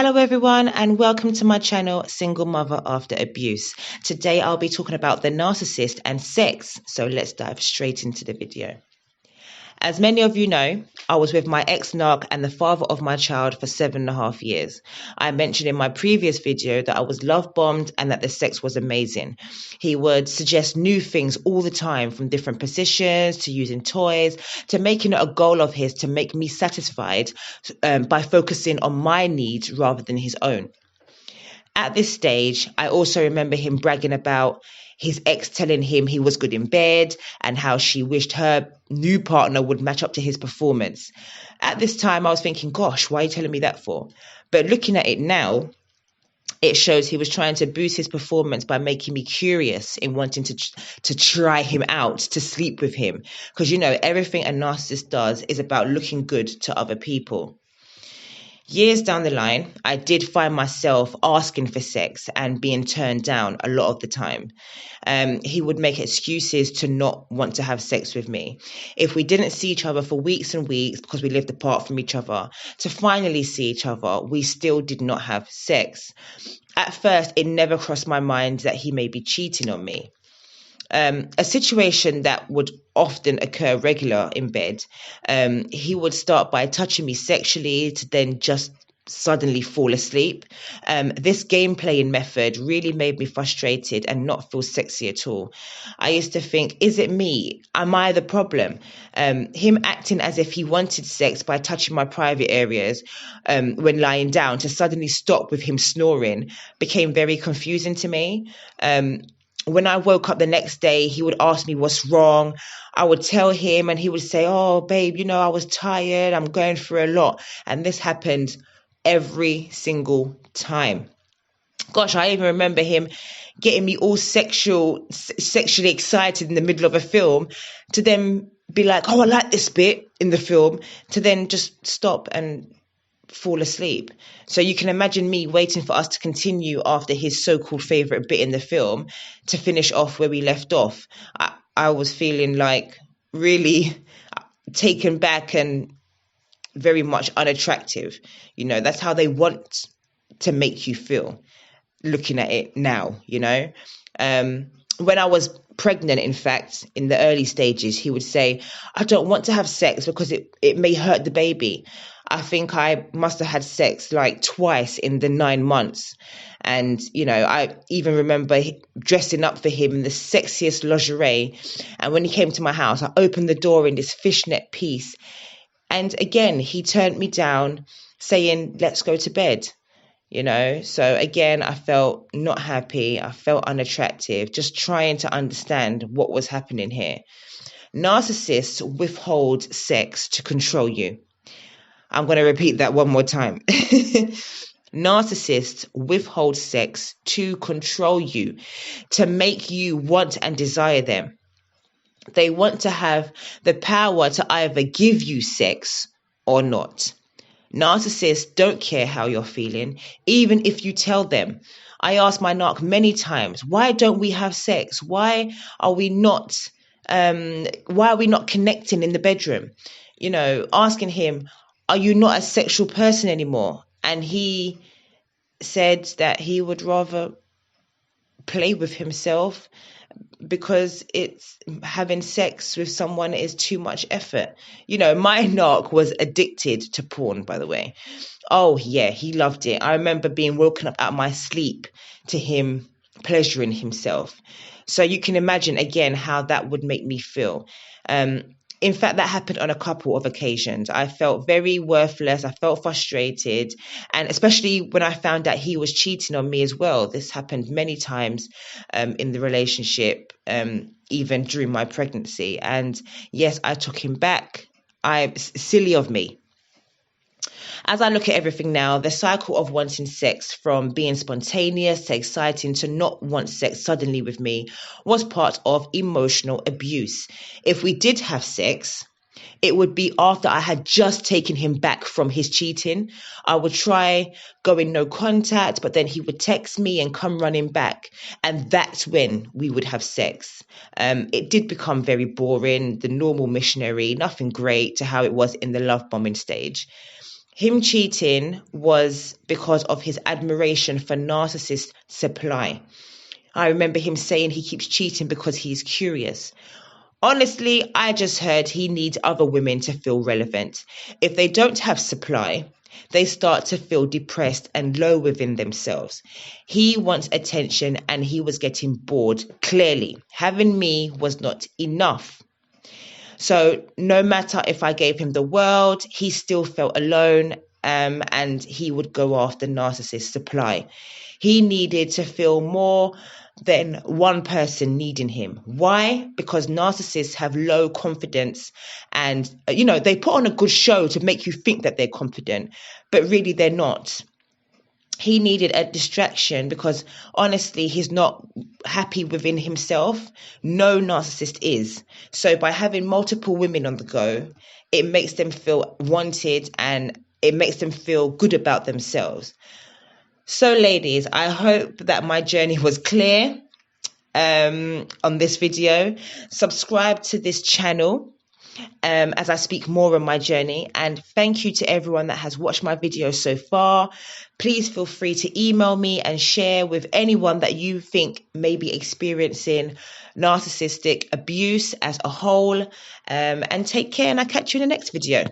Hello everyone and welcome to my channel Single Mother After Abuse. Today I'll be talking about the narcissist and sex, so let's dive straight into the video. As many of you know, I was with my ex-narc and the father of my child for 7.5 years. I mentioned in my previous video that I was love bombed and that the sex was amazing. He would suggest new things all the time, from different positions to using toys to making it a goal of his to make me satisfied by focusing on my needs rather than his own. At this stage, I also remember him bragging about his ex telling him he was good in bed and how she wished her new partner would match up to his performance. At this time, I was thinking, gosh, why are you telling me that for? But looking at it now, it shows he was trying to boost his performance by making me curious in wanting to try him out, to sleep with him. Because, everything a narcissist does is about looking good to other people. Years down the line, I did find myself asking for sex and being turned down a lot of the time. He would make excuses to not want to have sex with me. If we didn't see each other for weeks and weeks because we lived apart from each other, to finally see each other, we still did not have sex. At first, it never crossed my mind that he may be cheating on me. A situation that would often occur regular in bed. He would start by touching me sexually to then just suddenly fall asleep. This game playing method really made me frustrated and not feel sexy at all. I used to think, is it me? Am I the problem? Him acting as if he wanted sex by touching my private areas when lying down to suddenly stop with him snoring became very confusing to me. When I woke up the next day, he would ask me what's wrong. I would tell him and he would say, oh, babe, I was tired. I'm going through a lot. And this happened every single time. Gosh, I even remember him getting me all sexually excited in the middle of a film to then be like, oh, I like this bit in the film, to then just stop and fall asleep. So you can imagine me waiting for us to continue after his so-called favorite bit in the film to finish off where we left off. I was feeling like really taken back and very much unattractive. That's how they want to make you feel looking at it now, When I was pregnant, in fact, in the early stages, he would say, I don't want to have sex because it may hurt the baby. I think I must have had sex like twice in the 9 months. And, I even remember dressing up for him in the sexiest lingerie. And when he came to my house, I opened the door in this fishnet piece. And again, he turned me down saying, let's go to bed. So again, I felt not happy. I felt unattractive, just trying to understand what was happening here. Narcissists withhold sex to control you. I'm going to repeat that one more time. Narcissists withhold sex to control you, to make you want and desire them. They want to have the power to either give you sex or not. Narcissists don't care how you're feeling, even if you tell them. I asked my narc many times, why don't we have sex? Why are we not connecting in the bedroom? Asking him, are you not a sexual person anymore? And he said that he would rather play with himself because having sex with someone is too much effort. My narc was addicted to porn, by the way. Oh, yeah, he loved it. I remember being woken up out of my sleep to him pleasuring himself. So you can imagine, again, how that would make me feel. In fact, that happened on a couple of occasions. I felt very worthless. I felt frustrated. And especially when I found out he was cheating on me as well. This happened many times in the relationship, even during my pregnancy. And yes, I took him back. Silly of me. As I look at everything now, the cycle of wanting sex, from being spontaneous to exciting to not want sex suddenly with me, was part of emotional abuse. If we did have sex, it would be after I had just taken him back from his cheating. I would try going no contact, but then he would text me and come running back. And that's when we would have sex. It did become very boring, the normal missionary, nothing great to how it was in the love bombing stage. Him cheating was because of his admiration for Narcissist supply. I remember him saying he keeps cheating because he's curious. Honestly, I just heard he needs other women to feel relevant. If they don't have supply, they start to feel depressed and low within themselves. He wants attention and he was getting bored. Clearly, having me was not enough. So no matter if I gave him the world, he still felt alone, and he would go after Narcissist supply. He needed to feel more than one person needing him. Why? Because narcissists have low confidence and, they put on a good show to make you think that they're confident, but really they're not. He needed a distraction because honestly, he's not happy within himself. No narcissist is. So by having multiple women on the go, it makes them feel wanted and it makes them feel good about themselves. So ladies, I hope that my journey was clear on this video. Subscribe to this channel as I speak more on my journey. And thank you to everyone that has watched my video so far. Please feel free to email me and share with anyone that you think may be experiencing narcissistic abuse as a whole. And take care, and I'll catch you in the next video.